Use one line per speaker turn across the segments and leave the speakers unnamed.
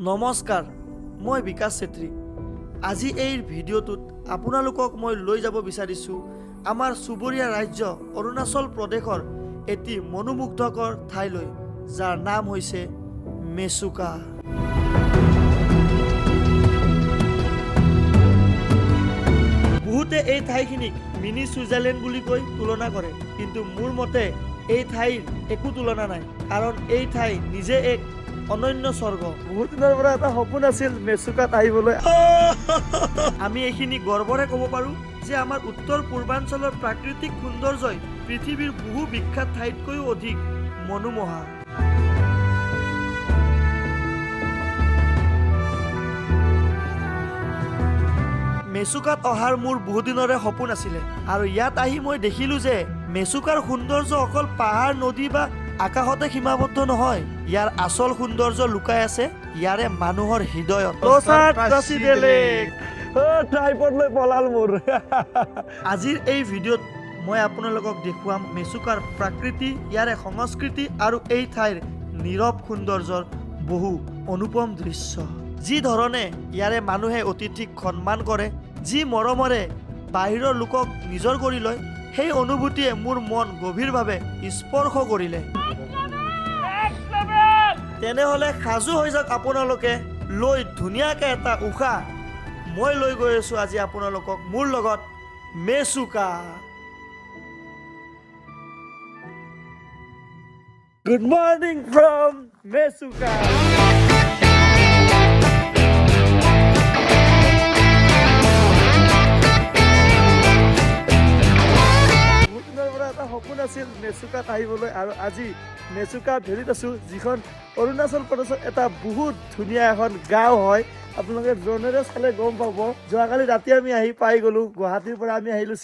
নমস্কাৰ, মই বিকাশ চেত্ৰী। আজি এই ভিডিঅ'টোত আপোনালোকক মই লৈ যাব বিচাৰিছোঁ আমাৰ চুবুৰীয়া ৰাজ্য অৰুণাচল প্ৰদেশৰ এটি মনোমুগ্ধকৰ ঠাইলৈ, যাৰ নাম হৈছে মেচুকা। বহুতে এই ঠাইখিনিক মিনি ছুইজাৰলেণ্ড বুলি কৈ তুলনা কৰে, কিন্তু মোৰ মতে এই ঠাইৰ একো তুলনা নাই, কাৰণ এই ঠাই নিজে এক অনন্য স্বৰ্গ। বহুত দিনৰ পৰা এটা সপোন আছিল মেচুকাত আহিবলৈ। আমি এইখিনি গৰ্বৰে ক'ব পাৰোঁ যে আমাৰ উত্তৰ পূৰ্বাঞ্চলৰ প্ৰাকৃতিক সৌন্দৰ্যই পৃথিৱীৰ বহু বিখ্যাত ঠাইতকৈও অধিক মনোমোহা। মেচুকাত অহাৰ মোৰ বহুদিনৰে সপোন আছিলে, আৰু ইয়াত আহি মই দেখিলোঁ যে মেচুকাৰ সৌন্দৰ্য অকল পাহাৰ, নদী বা আকাশতে সীমাবদ্ধ নহয়। ইয়াৰ আচল সৌন্দৰ্য লুকাই আছে ইয়াৰে মানুহৰ হৃদয়ত। আজিৰ এই ভিডিঅ'ত মই আপোনালোকক দেখুৱাম মেচুকাৰ প্ৰাকৃতি, ইয়াৰে সংস্কৃতি আৰু এই ঠাইৰ নীৰৱ সৌন্দৰ্যৰ বহু অনুপম দৃশ্য। যি ধৰণে ইয়াৰে মানুহে অতিথিক সন্মান কৰে, যি মৰমৰে বাহিৰৰ লোকক নিজৰ কৰি লয়, সেই অনুভূতিয়ে মোৰ মন গভীৰভাৱে স্পৰ্শ কৰিলে। তেনেহ'লে সাজু হৈ যাওক আপোনালোকে, লৈ ধুনীয়াকৈ এটা উশাহ। মই লৈ গৈ আছোঁ আজি আপোনালোকক মোৰ লগত Mechuka. Good morning from Mechuka. সপোন আছিল মেচুকাত আহিবলৈ, আৰু আজি মেচুকা ভেলীত আছোঁ, যিখন অৰুণাচল প্ৰদেশৰ এটা বহুত ধুনীয়া এখন গাঁও হয়। আপোনালোকে ড্ৰোনেৰে চালে গম পাব। যোৱাকালি ৰাতি আমি আহি পাই গ'লোঁ। গুৱাহাটীৰ পৰা আমি আহিলোঁ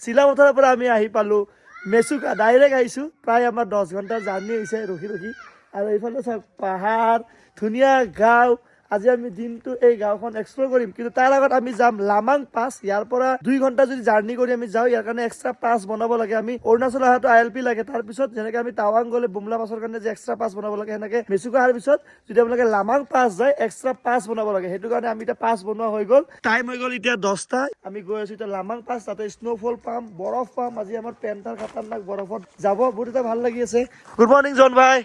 চিলাপথাৰৰ পৰা আমি আহি পালোঁ মেচুকা। ডাইৰেক্ট আহিছোঁ, প্ৰায় আমাৰ 10 ঘণ্টাৰ জাৰ্ণি হৈছে ৰখি ৰখি। আৰু এইফালে চাওক পাহাৰ, ধুনীয়া গাঁও। আজি আমি দিনটো এই গাঁওখন এক্সপ্ল'ৰ কৰিম, কিন্তু তাৰ আগত আমি যাম লামাং পাছ। ইয়াৰ পৰা 2 ঘণ্টা যদি জাৰ্ণি কৰি আমি যাওঁ, ইয়াৰ কাৰণে এক্সট্ৰা পাছ বনাব লাগে। আমি অৰুণাচল অহাটো ILP লাগে, তাৰপিছত যেনেকৈ আমি টাৱাং গ'লে বুমলা পাছৰ কাৰণে যে এক্সট্ৰা পাছ বনাব লাগে, সেনেকৈ মেচুকা অহাৰ পিছত যদি আপোনালোকে লামাং পাছ যায়, এক্সট্ৰা পাছ বনাব লাগে। সেইটো কাৰণে আমি এতিয়া পাছ বনোৱা হৈ গ'ল। টাইম হৈ গ'ল এতিয়া 10টা। আমি গৈ আছোঁ এতিয়া লামাং পাছ, তাতে স্ন'ফল পাম, বৰফ পাম। আজি আমাৰ পেণ্টাৰ খাতাৰনাক বৰফত যাব, বহুত এটা ভাল লাগি আছে। গুড মৰ্ণিং জন ভাই।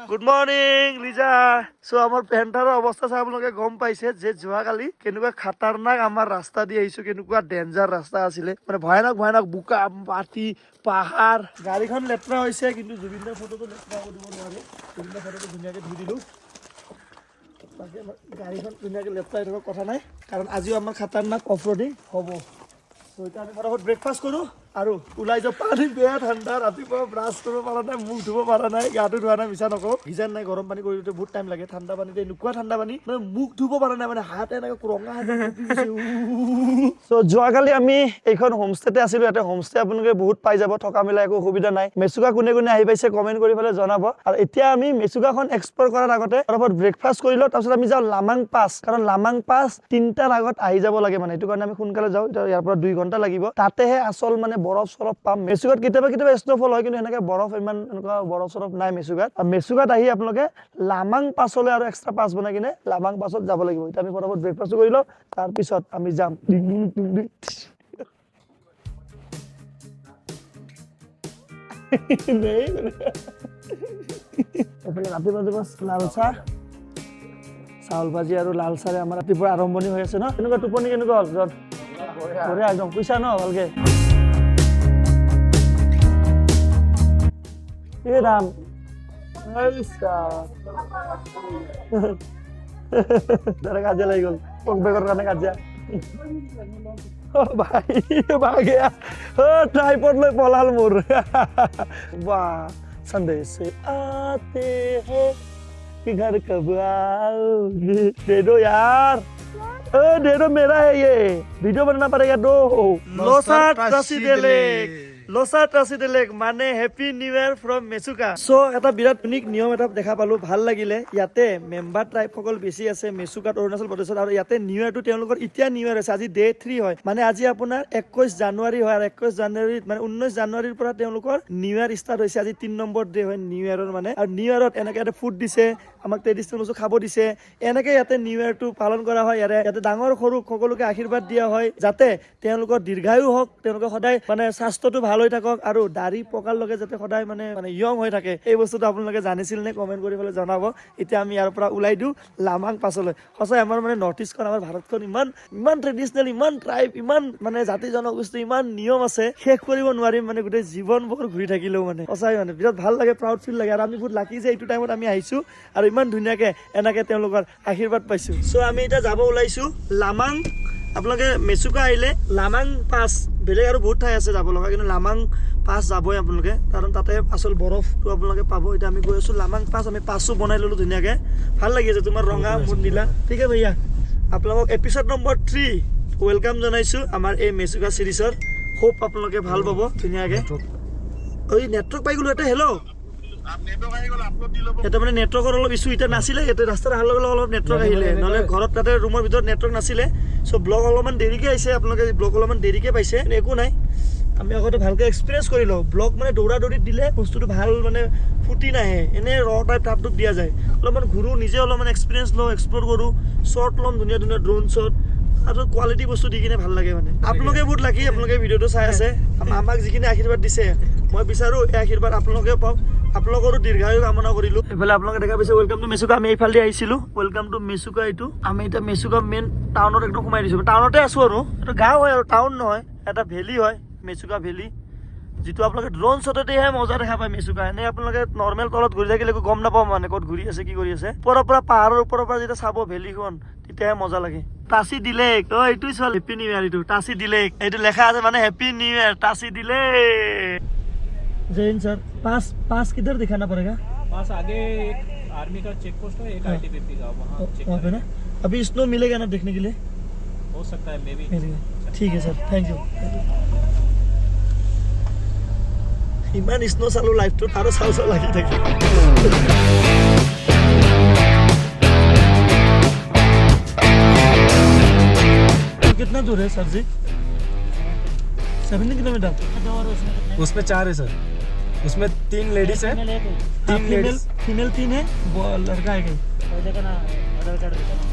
Good morning Liza. চ' আমাৰ পেণ্টাৰৰ অৱস্থা চাই আপোনালোকে গম পাইছে যে যোৱাকালি কেনেকুৱা খাতাৰনাক আমাৰ ৰাস্তা দি আহিছোঁ, কেনেকুৱা ডেঞ্জাৰ ৰাস্তা আছিলে, মানে ভয়ানক বোকা, মাটি, পাহাৰ। গাড়ীখন লেতেৰা হৈছে, কিন্তু জুবিনদাৰ ফটোটো লেতেৰা কৰিব নোৱাৰে। জুবিনদাৰ ফটোটো ধুনীয়াকৈ ধুই দিলোঁ। বাকী আমাৰ গাড়ীখন ধুনীয়াকৈ লেতেৰা হৈ থকা কথা নাই, কাৰণ আজিও আমাৰ খাতাৰনাক অফ ৰ'ডিং হ'ব। চ' এতিয়া আমি ফটাফট ব্ৰেকফাষ্ট কৰোঁ আৰু ওলাই যাওঁ। পানী বেয়া ঠাণ্ডা, ৰাতিপুৱা ব্ৰাছ কৰিব পৰা নাই, মুখ ধুব পৰা নাই, গাটো ধোৱা নাই, মিছা নকওঁ। ভিজান নাই, গৰম পানী কৰি দিওঁতে বহুত টাইম লাগে। ঠাণ্ডা পানীতে এনেকুৱা ঠাণ্ডা পানী, মানে মুখ ধুব পৰা নাই, মানে হাত এনেকৈ ৰঙা হাত। চ' যোৱাকালি আমি এইখন হোমষ্টেতে আছিলোঁ। ইয়াতে হোমষ্টে আপোনালোকে বহুত পাই যাব, থকা মেলা একো অসুবিধা নাই। মেচুকা কোনে কোনে আহি পাইছে কমেণ্ট কৰি পেলাই জনাব। আৰু এতিয়া আমি মেচুকাখন এক্সপ্ল'ৰ কৰাৰ আগতে ফটাফট ব্ৰেকফাষ্ট কৰি লওঁ, তাৰপিছত আমি যাওঁ লামাং পাছ, কাৰণ লামাং পাছ 3টাৰ আগত আহি যাব লাগে, মানে সেইটো কাৰণে আমি সোনকালে যাওঁ। এতিয়া ইয়াৰ পৰা 2 ঘণ্টা লাগিব, তাতেহে আচল মানে বৰফ চৰফ পাম। মেচুকাত কেতিয়াবা স্ন'ফল হয়, কিন্তু সেনেকৈ বৰফ ইমান এনেকুৱা বৰফ চৰফ নাই মেচুকাত। আৰু মেচুকাত আহি আপোনালোকে লামাং পাছলৈ আৰু এক্সট্ৰা পাছ বনাই কিনে লামাং পাছত যাব লাগিব। এতিয়া আমি ফটাফট ব্ৰেকফাষ্ট কৰি লওঁ, তাৰপিছত আমি যাম। ৰাতিপুৱা লাল চাহ, চাউল ভাজি আৰু লাল চাহে আমাৰ ৰাতিপুৱা আৰম্ভণি হৈ আছে ন। কেনেকুৱা টোপনি কেনেকুৱা হ'ল জন? বঢ়িয়া একদম। পইচা ন ভালকে? এই ৰাম, কাজিয়া লাগি গ'ল বেগৰ কাৰণে কাজিয়া। ট্ৰাইপড লৈ পলাল মোৰ। বাহ, संडे से आते हैं कि घर कब आओगे, दे दो यार, दे दो, मेरा है ये, वीडियो बनाना पड़ेगा। दो लोसार লছা ট্ৰাচিডে লেক মানে happy new year from Mechuka. So এটা বিৰাট ইউনিক নিয়ম এটা দেখা পালো, ভাল লাগিলে। ইয়াতে মেম্বাৰ ট্ৰাইব সকল বেছি আছে মেচুকাত, অৰুণাচল প্ৰদেশত। আৰু ইয়াতে নিউ ইয়াৰটো তেওঁলোকৰ এতিয়া নিউ ইয়াৰ আছে, আজি ডে 3 হয়। মানে আজি আপোনাৰ 21 জানুৱাৰী হয়, আৰু 21 জানুৱাৰীত মানে 19 জানুৱাৰীৰ পৰা তেওঁলোকৰ নিউ ইয়াৰ ষ্টাৰ্ট হৈছে। আজি 3 নম্বৰ ডে হয় নিউ ইয়াৰৰ মানে। আৰু নিউ ইয়াৰত এনেকে এটা ফুড দিছে, আমাক ট্ৰেডিচনেল বস্তু খাব দিছে। এনেকে ইয়াতে নিউ ইয়াৰটো পালন কৰা হয়। ইয়াতে ডাঙৰ সৰু সকলোকে আশীৰ্বাদ দিয়া হয়, যাতে তেওঁলোকৰ দীৰ্ঘায়ু হওক, তেওঁলোকে সদায় মানে স্বাস্থ্যটো ভাল হৈ থাকক, আৰু দাড়ি পকাৰ লগে যাতে সদায় মানে য়ং হৈ থাকে। এই বস্তুটো আপোনালোকে জানিছিল নে? কমেণ্ট কৰি পেলাই জনাব। এতিয়া আমি ইয়াৰ পৰা ওলাই দিওঁ লামাং পাছলৈ। সঁচাই আমাৰ মানে নৰ্থ ইষ্টখন, আমাৰ ভাৰতখন ইমান ট্ৰেডিচনেল, ইমান ট্ৰাইব, ইমান মানে জাতি জনগোষ্ঠী, ইমান নিয়ম আছে, শেষ কৰিব নোৱাৰিম মানে গোটেই জীৱনভৰ ঘূৰি থাকিলেও মানে। সঁচাই মানে বিৰাট ভাল লাগে, প্ৰাউড ফিল লাগে। আৰু আমি বহুত লাকি যে এইটো টাইমত আমি আহিছো আৰু ইমান ধুনীয়াকে এনেকে তেওঁলোকৰ আশীৰ্বাদ পাইছো। চ' আমি এতিয়া যাব ওলাইছো লামাং। আপোনালোকে মেচুকা আহিলে লামাং পাছ, বেলেগ আৰু বহুত ঠাই আছে যাব লগা, কিন্তু লামাং পাছ যাবই আপোনালোকে, কাৰণ তাতে আচল বৰফটো আপোনালোকে পাব। এতিয়া আমি গৈ আছো লামাং পাছ। আমি পাছো বনাই ললো ধুনীয়াকে, ভাল লাগি আছে। তোমাৰ ৰঙা মোৰ নীলা, ঠিক আছে ভैया। আপোনালোকক এপিছড নম্বৰ 3 ৱেলকাম জনাইছো আমাৰ এই মেচুকা চিৰিজৰ। হোপ আপোনালোকে ভাল পাব ধুনীয়াকে। ঐ নেটৱৰ্ক পাই গ'লো এটা। হেল্ল', এটা মানে নেটৱৰ্কৰ অলপ ইছ্যু এতিয়া নাছিলে। ইয়াতে ৰাস্তাত অহাৰ লগে লগে অলপ নেটৱৰ্ক আহিলে, নহ'লে ঘৰত তাতে ৰুমৰ ভিতৰত নেটৱৰ্ক নাছিলে। চ' ব্লগ অলপমান দেৰিকৈ আহিছে, আপোনালোকে ব্লগ অলপমান দেৰিকৈ পাইছে, একো নাই। আমি আগতে ভালকৈ এক্সপিৰিয়েঞ্চ কৰি লওঁ। ব্লগ মানে দৌৰা দৌৰিত দিলে বস্তুটো ভাল মানে ফুটি নাহে, এনেই ৰ টাইপ টাপটোপ দিয়া যায়। অলপমান ঘূৰোঁ, নিজে অলপমান এক্সপিৰিয়েঞ্চ লওঁ, এক্সপ্ল'ৰ কৰোঁ, শ্বৰ্ট ল'ম, ধুনীয়া ধুনীয়া ড্ৰোন শ্বট, আৰু কোৱালিটি বস্তু দি কিনে ভাল লাগে মানে। আপোনালোকে বহুত লাকি, আপোনালোকে ভিডিঅ'টো চাই আছে। আমাক যিখিনি আশীৰ্বাদ দিছে, মই বিচাৰোঁ এই আশীৰ্বাদ আপোনালোকেও পাওক। আপোনালোকৰো দীৰ্ঘায়ু কামনা কৰিলো। এইফালে আপোনালোকে দেখা পাইছে ৱেলকাম টু মেচুকা। আমি এইফালে আহিছিলো, ৱেলকাম টু মেচুকা। এইটো আমি এতিয়া মেচুকা মেইন টাউনত একদম সোমাই দিছো। টাউনতে আছো আৰু এইটো গাঁও হয় আৰু টাউন নহয়, এটা ভেলী হয় মেচুকা ভেলী, যিটো আপোনালোকে ড্ৰোন শ্বটতেহে মজা দেখা পায় মেচুকা। এনেই আপোনালোকে নৰ্মেল তলত ঘূৰি থাকিলে একো গম নাপাব মানে ক'ত ঘূৰি আছে, কি কৰি আছে। ওপৰৰ পৰা পাহাৰৰ ওপৰৰ পৰা যেতিয়া চাব ভেলীখন, তেতিয়াহে মজা লাগে। টাচি দিলেক, অ এইটোই চল হেপী নিউ ইয়াৰ। এইটো টাচি দিলেক, এইটো লেখা আছে মানে হেপী নিউ ইয়াৰ টাচি দিলেক। जैन सर, पास किधर दिखाना पड़ेगा?
पास आगे एक आर्मी का चेक पोस्ट है, एक आईटीबीपी का, वहाँ चेक
पे ना। अभी स्नो मिलेगा ना देखने के लिए?
हो सकता है, मे बी।
ठीक है सर, थैंक यू। इमान स्नो चालू लाइफটো আৰু চাও চাও লাগি থাকে। कितना दूर है सर जी? 70 किलोमीटर।
उसमें 4 है सर, उसमें 3 लेडीज है, 3 लेडीज,
फीमेल 3 है, लड़का है। देखो ना आधार कार्ड देखो ना।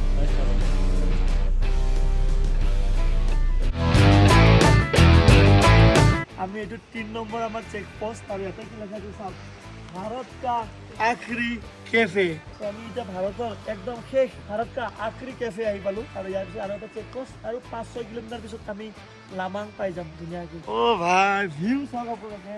আমি এইটো 3 নম্বৰ আমাৰ চেক পোষ্ট, আৰু ইয়াতে কি লেখা আছে চাওক, ভাৰত কা আখৰি কেফে। আমি এতিয়া ভাৰতৰ একদম শেষ ভাৰত কা আখৰি কেফে আহি পালো। আৰু ইয়াৰ পিছত আৰু এটা চেক পোষ্ট, আৰু 5-6 কিলোমিটাৰ পিছত আমি লামাং পাই যাম ধুনীয়াকৈ। অ ভাই ভিউ চাওক আপোনালোকে,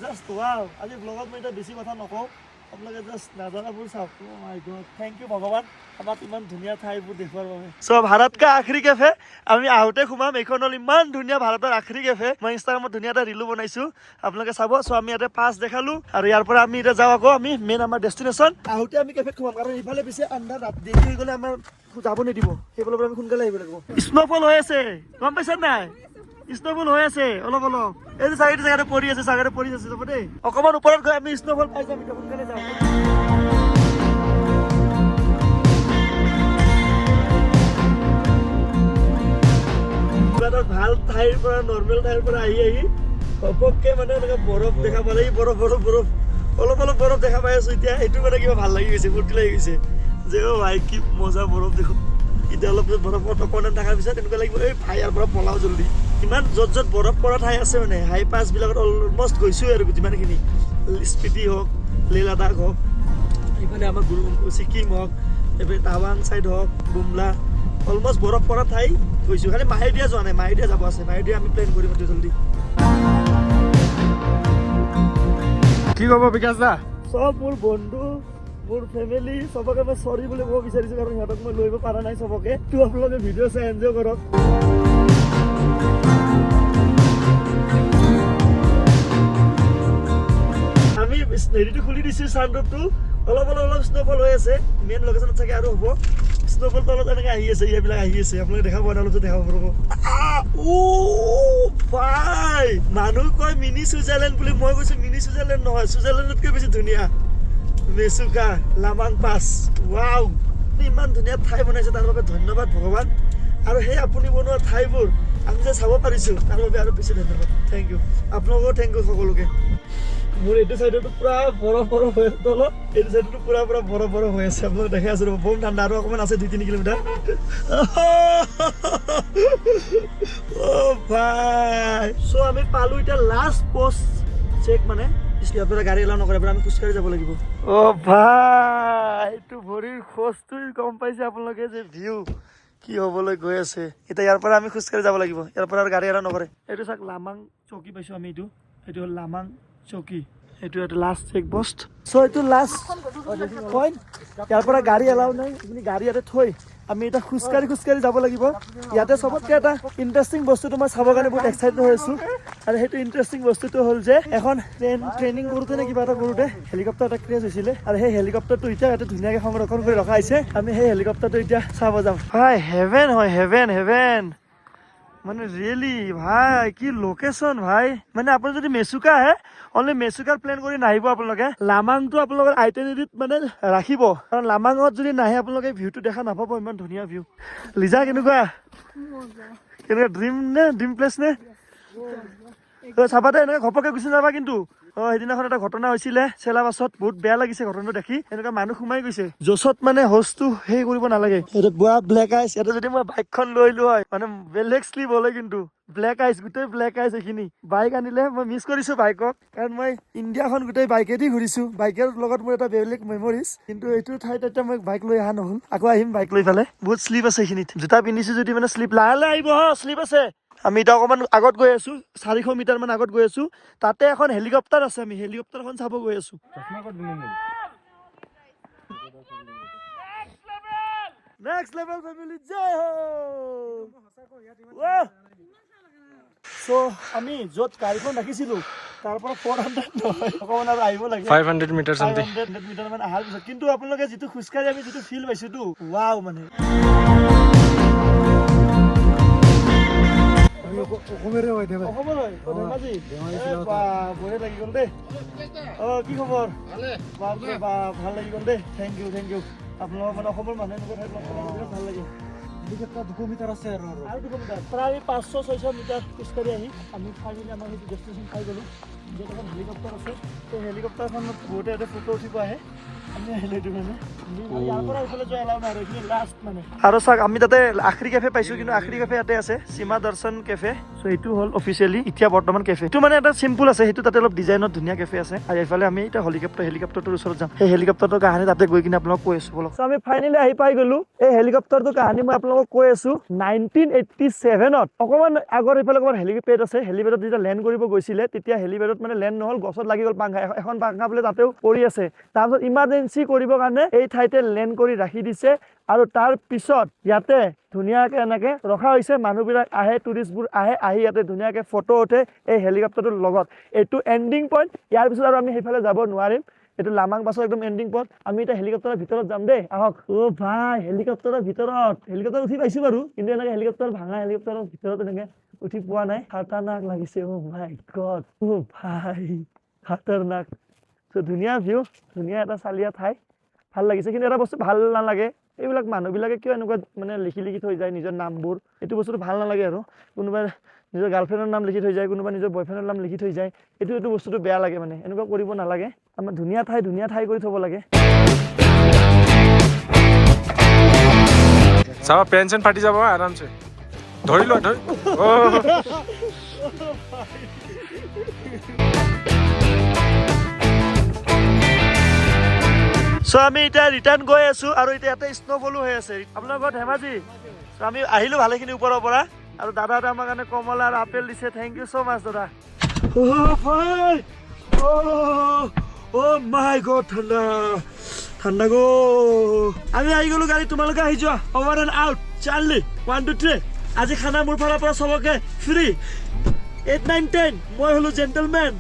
জাষ্ট ৱাও। আজি ব্লগত মই এতিয়া বেছি কথা নকওঁ, আপোনালোকে জাষ্ট নাজানাবোৰ চাওক। অ মাই গড, থেংক ইউ ভগৱান আমাক ইমান ধুনীয়া ঠাইবোৰ দেখুৱাৰ বাবে। চ' ভাৰত কা আখৰি কেফে আমি আহোঁতে সোমাম। এইখন হ'ল ইমান ধুনীয়া ভাৰতৰ আখৰি কেফে। মই ইনষ্টাগ্ৰামত ধুনীয়া এটা ৰিলো বনাইছো, আপোনালোকে চাব। চ' আমি ইয়াতে পাছ দেখালো, আৰু ইয়াৰ পৰা আমি এতিয়া যাওঁ আকৌ আমি মেইন আমাৰ ডেষ্টিনেশ্যন। আহোঁতে আমি কেফেত সোমাম, কাৰণ ইফালে পিছে আন্ধাৰ দেৰি হৈ গ'লে আমাৰ যাব নিদিব, সেইফালৰ পৰা আমি সোনকালে আহিব লাগিব। স্ন'ফল হৈ আছে, গম পাইছা নাই? স্ন'ফল হৈ আছে অলপ অলপ। এই যে চাইডে জেগাতে পৰি আছে, চাগাতে পৰি আছে, যাব দেই। অকণমান ওপৰত গৈ আমি স্ন'ফল পাই যাম, এতিয়া সোনকালে যাম। ভাল ঠাইৰ পৰা, নৰ্মেল ঠাইৰ পৰা আহি ঘপককে মানে এনেকে বৰফ দেখা পালে, বৰফ অলপ অলপ বৰফ দেখা পাই আছো এতিয়া। এইটো মানে কিবা ভাল লাগি গৈছে, ফূৰ্তি লাগি গৈছে যে অ ভাই কি মজা বৰফ দেখো। এতিয়া অলপ বৰফত অকণমান থকাৰ পিছত এনেকুৱা লাগিব এই ভাই ইয়াৰ পৰা পলাও জল্দি। ইমান য'ত য'ত বৰফ পৰা ঠাই আছে মানে হাই পাছবিলাকত অলমষ্ট গৈছোৱে আৰু যিমানখিনি, স্পিতি হওক, লে লাডাখ হওক, ইফালে আমাৰ ছিকিম হওক, এইফালে টাৱাং ছাইড হওক, বুমলা, অলমষ্ট বৰফ পৰা ঠাই গৈছোঁ। খালি মাহেদিয়া যোৱা নাই, মাহেদিয়া যাব আছে। মাহেদিয়া আমি প্লেন কৰিম অতি জল্দি।
কি ক'ব বিকাশ দা?
চব মোৰ বন্ধু, মোৰ ফেমিলি, চবকে মই চৰি বুলি ক'ব বিচাৰিছোঁ, কাৰণ সিহঁতক মই লৈ আহিব পৰা নাই চবকে। তো আপোনালোকে ভিডিঅ' চাই এনজয় কৰক। আমি হেৰিটো খুলি দিছোঁ, চানৰুফটো। অলপ স্ন'ফল হৈ আছে, মেইন লোকেশ্যনত চাগে আৰু হ'ব। স্নোফল তলত এনেকৈ আহি আছে এইবিলাক আহি আছে আপোনালোকে দেখা পোৱা নাই অলপ দেখা পাব ভাই মানুহ কয় মিনি ছুইজাৰলেণ্ড বুলি মই কৈছো মিনি ছুইজাৰলেণ্ড নহয় ছুইজাৰলেণ্ডতকৈ বেছি ধুনীয়া মেচুকা লামাং পাছ ৱাও ইমান ধুনীয়া ঠাই বনাইছে তাৰ বাবে ধন্যবাদ ভগৱান আৰু সেই আপুনি বনোৱা ঠাইবোৰ আমি যে চাব পাৰিছোঁ তাৰ বাবে আৰু বেছি ধন্যবাদ থেংক ইউ আপোনালোকো থেংক ইউ সকলোকে মোৰ এইটো চাইডতো পুৰা বৰফ হৈ আছে তলত এইটো চাইডতো পুৰা বৰফ হৈ আছে আপোনালোকে দেখাই আছো বম ঠাণ্ডা আৰু অকণমান আছে 2-3 কিলোমিটাৰ অ' ভাই চ' আমি পালোঁ এতিয়া লাষ্ট পষ্ট চেক মানে আপোনাৰ গাড়ী এলাও নকৰে আমি খোজকাঢ়ি যাব লাগিব অ' ভাই এইটো ভৰিৰ খোজটো গম পাইছে আপোনালোকে যে ভিউ কি হ'বলৈ গৈ আছে এতিয়া ইয়াৰ পৰা আমি খোজকাঢ়ি যাব লাগিব ইয়াৰ পৰা আৰু গাড়ী এলাও নকৰে এইটো চাওক লামাং চকী পাইছোঁ আমি এইটো হ'ল লামাং চকী এইটো এটা লাষ্ট চেক পোষ্ট চ' এইটো লাষ্ট পইণ্ট ইয়াৰ পৰা গাড়ী এলাও নাই আপুনি গাড়ী ইয়াতে থৈ আমি এতিয়া খোজকাঢ়ি যাব লাগিব ইয়াতে চবতকৈ এটা ইণ্টাৰেষ্টিং বস্তুটো মই চাবৰ কাৰণে বহুত এক্সাইটেড হৈ আছোঁ আৰু সেইটো ইণ্টাৰেষ্টিং বস্তুটো হ'ল যে এখন ট্ৰেইনিং কৰোঁতে নে কিবা এটা কৰোঁতে হেলিকপ্টাৰ এটা ক্ৰেছ হৈছিলে আৰু সেই হেলিকপ্টাৰটো এতিয়া ইয়াতে ধুনীয়াকৈ সংৰক্ষণ কৰি ৰখা হৈছে আমি সেই হেলিকপ্টাৰটো এতিয়া চাব যাম ভাই হেভেন হয় হেভেন মানে ৰিয়েলি ভাই কি লোকেশ্যন ভাই মানে আপুনি যদি মেচুকা আহে অনলি মেচুকাৰ প্লেন কৰি নাহিব আপোনালোকে লামাংটো আপোনালোকৰ আইটেনিটিত মানে ৰাখিব কাৰণ লামাঙত যদি নাহে আপোনালোকে ভিউটো দেখা নাপাব ইমান ধুনীয়া ভিউ লিজা কেনেকুৱা ড্ৰিম প্লেচ নে চাবা দে এনেকৈ ঘপকে গুচি যাবা কিন্তু সেইদিনাখন এটা ঘটনা হৈছিলে চেলা বাছত বহুত বেয়া লাগিছে ঘটনাটো দেখি এনেকুৱা মানুহ সোমাই গৈছে জচত মানে হোষ্টটো সেই কৰিব নালাগে এইটো বুঢ়া ব্লেক আইচ ইয়াতে যদি মই বাইকখন লৈ লো হয় মানে বেলেগ শ্লিপ হ'লে কিন্তু ব্লেক আইচ গোটেই ব্লেক আইচ এইখিনি বাইক আনিলে মই মিছ কৰিছোঁ বাইকক কাৰণ মই ইণ্ডিয়াখন গোটেই বাইকেদি ঘূৰিছোঁ বাইকৰ লগত মোৰ এটা বেলেগ মেমৰিজ কিন্তু এইটো ঠাইত এতিয়া মই বাইক লৈ অহা নহ'ল আকৌ আহিম বাইক লৈ পেলাই বহুত শ্লিপ আছে এইখিনিত জোতা পিন্ধিছোঁ যদি মানে শ্লিপ লাহে আহিব শ্লিপ আছে আমি এতিয়া অকণমান আগত গৈ আছোঁ 400 মিটাৰ মান আগত গৈ আছোঁ তাতে এখন হেলিকপ্টাৰ আছে আমি হেলিকপ্টাৰখন চাব গৈ আছোঁ নেক্সট লেভেল ফেমিলি জয় ho চ' আমি য'ত গাড়ীখন ৰাখিছিলোঁ তাৰ পৰা 400 নহয় অকণমান আৰু আহিব লাগে
500 মিটাৰ চামথিং
500 মিটাৰ মান অহাৰ পিছত কিন্তু আপোনালোকে যিটো খোজকাঢ়ি আমি যিটো ফিল পাইছোঁতো ৱাও মানে অসমৰে হয় অসমৰ হয় ধেমাজি বঢ়িয়া লাগি গ'ল দেই কি খবৰ বাপৰে বাপ ভাল লাগি গ'ল দেই থেংক ইউ আপোনালোকৰ মানে অসমৰ মানুহে এনেকুৱা ঠাইত বিৰাট ভাল লাগে 200 মিটাৰ আছে আৰু 200 মিটাৰ প্ৰায় 500-600 মিটাৰ খোজকাঢ়ি আহি আমি ফাইনেলি আমাৰ সেইটো ডেষ্টিনেশ্যন পাই গ'লোঁ য'ত এখন হেলিকপ্টাৰ আছে সেই হেলিকপ্টাৰখনত বহুতে ইয়াতে ফটো উঠিব আহে আমি আহিলোঁ এইটো মানে ইয়াৰ পৰা এইফালে যোৱা এলাও নাই আৰু এইখিনি লাষ্ট মানে আৰু চাওক আমি তাতে আখৰি কেফে পাইছোঁ কিন্তু আখৰি কেফে ইয়াতে আছে সীমা দৰ্শন কেফে চ' এইটো হ'ল অফিচিয়েলি এতিয়া বৰ্তমান কেফে এইটো মানে এটা চিম্পুল আছে সেইটো তাতে অলপ ডিজাইনত ধুনীয়া কেফে আছে আৰু এইফালে আমি এতিয়া হেলিকপ্টাৰটোৰ ওচৰত যাম সেই হেলিকপ্টাৰটোৰ কাহিনী তাতে গৈ কিনে আপোনালোকক কৈ আছোঁ বলক চ' আমি ফাইনেলি আহি পাই গ'লোঁ এই হেলিকপ্টাৰটোৰ কাহিনী মই আপোনালোকক কৈ আছোঁ 1987ত অকণমান আগৰ এইফালে অকণমান হেলিপেড আছে হেলিপেডত যেতিয়া লেণ্ড কৰিব গৈছিলে তেতিয়া হেলিপেডত মানে লেণ্ড নহ'ল গছত লাগি গ'ল পাংখা এখন পাংখা বোলে তাতেও পৰি আছে তাৰপিছত ইমাৰ্জেঞ্চি কৰিবৰ কাৰণে এই ঠাইতে লেণ্ড কৰি ৰাখি দিছে আৰু তাৰ পিছত ইয়াতে ধুনীয়াকৈ এনেকৈ ৰখা হৈছে মানুহবিলাক আহে টুৰিষ্টবোৰ আহি ইয়াতে ধুনীয়াকৈ ফটো উঠে এই হেলিকপ্টাৰটোৰ লগত এইটো এণ্ডিং পইণ্ট ইয়াৰ পিছত আৰু আমি সেইফালে যাব নোৱাৰিম এইটো লামাং পাছৰ একদম এণ্ডিং পইণ্ট আমি এতিয়া হেলিকপ্টাৰৰ ভিতৰত যাম দেই আহক ভাই হেলিকপ্টাৰৰ ভিতৰত হেলিকপ্টাৰ উঠি পাইছোঁ বাৰু কিন্তু এনেকৈ হেলিকপ্টাৰ ভাঙা হেলিকপ্টাৰৰ ভিতৰত এনেকৈ উঠি পোৱা নাই খাতৰনাক লাগিছে মাই গড ভাই খাতৰনাক চ' ধুনীয়া ভিউ ধুনীয়া এটা চালিয়া ঠাই ভাল লাগিছে কিন্তু এটা বস্তু ভাল নালাগে এইবিলাক মানুহবিলাকে কিয় এনেকুৱা মানে লিখি থৈ যায় নিজৰ নামবোৰ এইটো বস্তুটো ভাল নালাগে আৰু কোনোবাই নিজৰ গাৰ্লফ্ৰেণ্ডৰ নাম লিখি থৈ যায় কোনোবা নিজৰ বয়ফ্ৰেণ্ডৰ নাম লিখি থৈ যায় এইটো বস্তুটো বেয়া লাগে মানে এনেকুৱা কৰিব নালাগে আমাৰ ধুনীয়া ঠাই কৰি থ'ব লাগে
চাবা পেনচন ফাটি যাব আৰামছে ধৰি লোৱা
চ' আমি এতিয়া ৰিটাৰ্ণ গৈ আছোঁ আৰু এতিয়া ইয়াতে স্ন'ফলো হৈ আছে আপোনাৰ ঘৰত ধেমাজি চ' আমি আহিলোঁ ভালেখিনি ওপৰৰ পৰা আৰু দাদাহঁতে আমাৰ কাৰণে কমলা আৰু আপেল দিছে থেংক ইউ ছ' মাছ দাদা মাই গড ঠাণ্ডা গো আমি আহি গ'লোঁ গাড়ী তোমালোকে আহি যোৱা অভাৰ এণ্ড আউট চাৰ্লি 1 2 3 আজি খানা মোৰ ফালৰ পৰা চবকে ফ্ৰী 8 9 10 মই হ'লোঁ জেণ্টেলমেন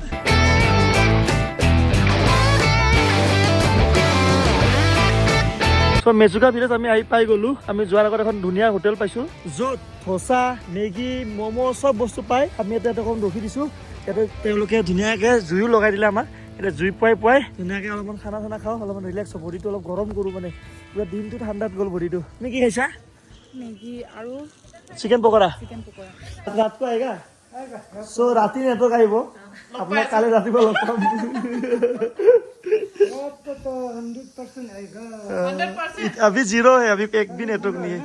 চ' চ' মেচুকা ভিলেজ আমি আহি পাই গ'লো আমি যোৱাৰ আগত এখন ধুনীয়া হোটেল পাইছোঁ য'ত ধোচা মেগী ম'ম' চব বস্তু পায় আমি ইয়াতে এখন ৰখি দিছোঁ ইয়াতে তেওঁলোকে ধুনীয়াকৈ জুইও লগাই দিলে আমাক এতিয়া জুই পুৱাই ধুনীয়াকৈ অলপমান খানা চানা খাওঁ অলপমান ৰিলেক্স হয় বডিটো অলপ গৰম কৰোঁ মানে পুৰা দিনটো ঠাণ্ডাত গ'ল বডিটো তুমি কি খাইছা
মেগী আৰু
চিকেন পকৰা
চিকেন পকৰা
ৰাতটো আহিবা চ' ৰাতি নেটৱৰ্ক আহিব আপোনাক কালি ৰাতিপুৱা লগ পাম अभी जीरो है अभी एक भी नेटवर्क नहीं है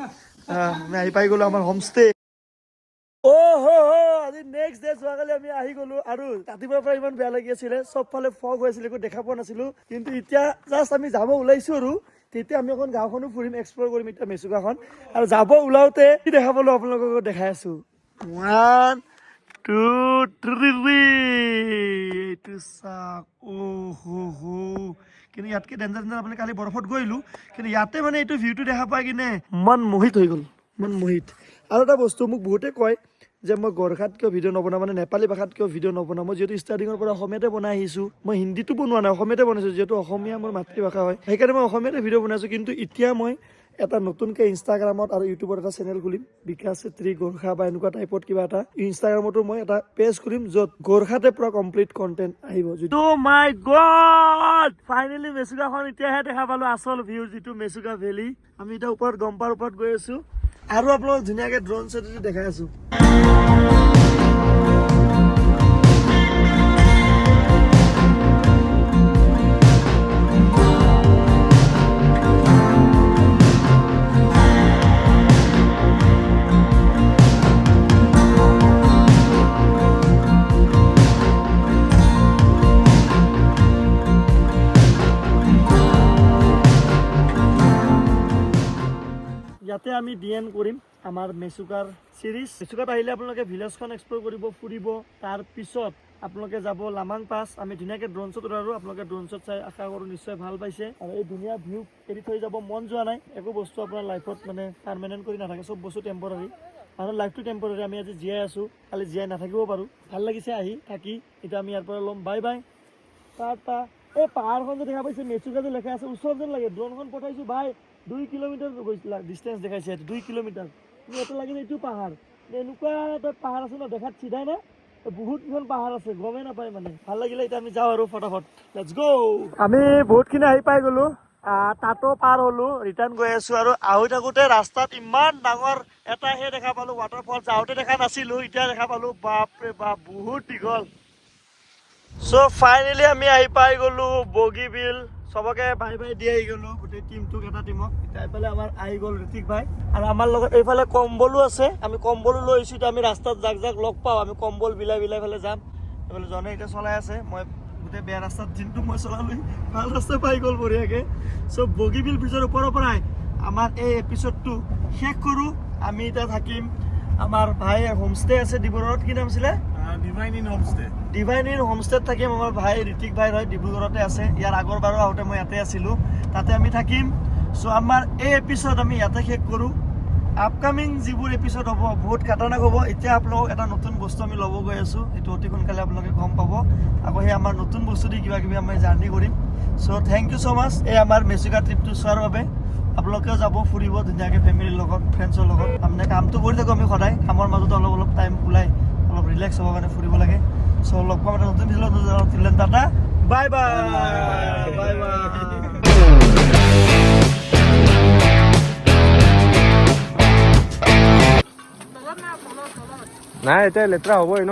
मैं আহি পাই গলো আমাৰ হোমষ্টে আজি নেক্সট ডে যোৱাকালি আমি আহি গলো আৰু ৰাতিপুৱাৰ পৰা ইমান বেয়া লাগি আছিলে চবফালে ফগ হৈ আছিলে একো দেখা পোৱা নাছিলো কিন্তু এতিয়া জাষ্ট আমি যাব ওলাইছো আৰু তেতিয়া আমি এখন গাঁওখনো ফুৰিম এক্সপ্ল'ৰ কৰিম এতিয়া মেচুকাখন আৰু যাব ওলাওতে কি দেখা পালো আপোনালোকক দেখাই আছো 1 2 3 এইটো চাওক কিন্তু ইয়াতকে ডেঞ্জাৰ আপুনি কালি বৰফত গৈলো কিন্তু ইয়াতে মানে এইটো ভিউটো দেখা পাই কিনে মন মোহিত হৈ গ'ল মন মোহিত আৰু এটা বস্তু মোক বহুতে কয় যে মই গোৰ্খাত কিয় ভিডিঅ' নবনাওঁ মানে নেপালী ভাষাত কিয় ভিডিঅ' নবনাওঁ মই যিহেতু ষ্টাৰ্টিঙৰ পৰা অসমীয়াতে বনাই আহিছোঁ মই হিন্দীটো বনোৱা নাই অসমীয়াতে বনাইছোঁ যিহেতু অসমীয়া মোৰ মাতৃভাষা হয় সেইকাৰণে মই অসমীয়াতে ভিডিঅ' বনাইছোঁ কিন্তু এতিয়া মই এটা নতুনকৈ ইনষ্টাগ্ৰামত আৰু ইউটিউবত এটা চেনেল খুলিম বিকাশ চেত্ৰী গোৰ্খা বা এনেকুৱা টাইপত কিবা এটা ইনষ্টাগ্ৰামতো মই এটা পেজ খুলিম য'ত গোৰ্খাতে পুৰা কমপ্লিট কণ্টেণ্ট আহিব অ' মাই গড ফাইনেলি মেচুকাখন এতিয়াহে দেখা পালোঁ আচল ভিউ যিটো মেচুকা ভেলী আমি এতিয়া ওপৰত গম্পাৰ ওপৰত গৈ আছোঁ আৰু আপোনালোক ধুনীয়াকৈ ড্ৰোন শ্বটেদি দেখাই আছোঁ ইয়াতে আমি ডিএন কৰিম আমাৰ মেচুকাৰ চিৰিজ মেচুকাত আহিলে আপোনালোকে ভিলেজখন এক্সপ্ল'ৰ কৰিব ফুৰিব তাৰপিছত আপোনালোকে যাব লামাং পাছ আমি ধুনীয়াকৈ ড্ৰোন শ্বট উঠাৰো আপোনালোকে ড্ৰোন শ্বট চাই আশা কৰোঁ নিশ্চয় ভাল পাইছে আৰু এই ধুনীয়া ভিউ এৰি থৈ যাব মন যোৱা নাই একো বস্তু আপোনাৰ লাইফত মানে পাৰ্মানেণ্ট কৰি নাথাকে চব বস্তু টেম্পৰাৰী মানুহৰ লাইফটো টেম্পৰাৰী আমি আজি জীয়াই আছোঁ খালি জীয়াই নাথাকিব পাৰোঁ ভাল লাগিছে আহি থাকি এতিয়া আমি ইয়াৰ পৰা ল'ম বাই বাই টাটা এই পাহাৰখন যে দেখা পাইছে মেচুকা যে লেখা আছে ওচৰত যেন লাগে ড্ৰোনখন পঠাইছোঁ ভাই 2 কিলোমিটাৰ গৈছিলা ডিষ্টেঞ্চ দেখাইছে 2 কিলোমিটাৰ তুমি এটা লাগিলে এইটো পাহাৰ এনেকুৱা এটা পাহাৰ আছে ন দেখাত চিধাই না বহুত কেইখন পাহাৰ আছে গমেই নাপায় মানে ভাল লাগিলে এতিয়া আমি যাওঁ আৰু ফটাফট লেটছ গো আমি বহুতখিনি আহি পাই গ'লো তাতো পাৰ হ'লো ৰিটাৰ্ণ গৈ আছোঁ আৰু আহি থাকোঁতে ৰাস্তাত ইমান ডাঙৰ এটাহে দেখা পালোঁ ৱাটাৰফল যাওঁতে দেখা নাছিলোঁ এতিয়া দেখা পালোঁ বাপৰে বাপ বহুত দীঘল চ' ফাইনেলি আমি আহি পাই গ'লো বগীবিল চবকে বাই বাই দি আহি গ'লো গোটেই টিমটোক এটা টিমক এতিয়া এইফালে আমাৰ আহি গ'ল ঋতিক ভাই আৰু আমাৰ লগত এইফালে কম্বলো আছে আমি কম্বলো লৈ আহিছোঁ এতিয়া আমি ৰাস্তাত যাক যাক লগ পাওঁ আমি কম্বল বিলাই ফালে যাম এইফালে জনে এতিয়া চলাই আছে মই গোটেই বেয়া ৰাস্তাত দিনটো মই চলালোঁ ভাল ৰাস্তা পাই গ'ল বঢ়িয়াকৈ চ' বগীবিল ব্ৰিজৰ ওপৰৰ পৰাই আমাৰ এই এপিছডটো শেষ কৰোঁ আমি এতিয়া থাকিম আমাৰ ভাই হোমষ্টে আছে ডিব্ৰুগড়ত কি নাম আছিলে ডিভাইন ইন হোমষ্টেত থাকিম আমাৰ ভাই ঋতিক ভাই হয় ডিব্ৰুগড়তে আছে ইয়াৰ আগৰবাৰো আহোঁতে মই ইয়াতে আছিলোঁ তাতে আমি থাকিম চ' আমাৰ এই এপিছড আমি ইয়াতে শেষ কৰোঁ আপকামিং যিবোৰ এপিছড হ'ব বহুত খাতাৰনাক হ'ব এতিয়া আপোনালোকক এটা নতুন বস্তু আমি ল'ব গৈ আছোঁ এইটো অতি সোনকালে আপোনালোকে গম পাব আকৌ সেই আমাৰ নতুন বস্তু দি কিবা কিবি আমি জাৰ্ণি কৰিম চ' থেংক ইউ ছ' মাছ এই আমাৰ মেচুকা ট্ৰিপটো চোৱাৰ বাবে আপোনালোকেও যাব ফুৰিব ধুনীয়াকৈ ফেমিলিৰ লগত ফ্ৰেণ্ডছৰ লগত মানে কামটো কৰি থাকোঁ আমি সদায় কামৰ মাজত অলপ টাইম ওলাই অলপ ৰিলেক্স হ'বৰ কাৰণে ফুৰিব লাগে চ' লগ পাম এটা নতুন ভিডিঅ'ত tata bye bye bye bye
নাই এতিয়া লেতেৰা হ'বই ন